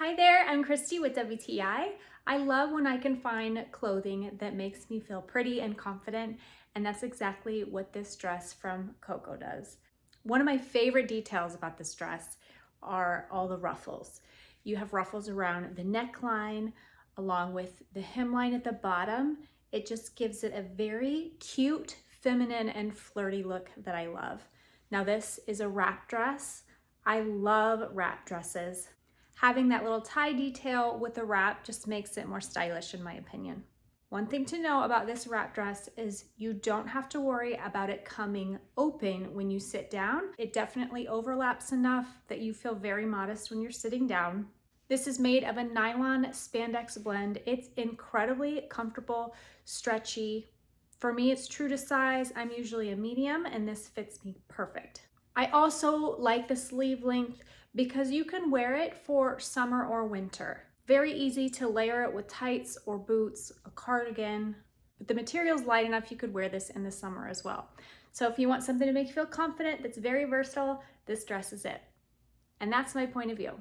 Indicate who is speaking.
Speaker 1: Hi there, I'm Christy with WTI. I love when I can find clothing that makes me feel pretty and confident, and that's exactly what this dress from Coco does. One of my favorite details about this dress are all the ruffles. You have ruffles around the neckline, along with the hemline at the bottom. It just gives it a very cute, feminine, and flirty look that I love. Now this is a wrap dress. I love wrap dresses. Having that little tie detail with the wrap just makes it more stylish in my opinion. One thing to know about this wrap dress is you don't have to worry about it coming open when you sit down. It definitely overlaps enough that you feel very modest when you're sitting down. This is made of a nylon spandex blend. It's incredibly comfortable, stretchy. For me, it's true to size. I'm usually a medium and this fits me perfect. I also like the sleeve length because you can wear it for summer or winter. Very easy to layer it with tights or boots, a cardigan, but the material's light enough you could wear this in the summer as well. So if you want something to make you feel confident that's very versatile, this dress is it. And that's my point of view.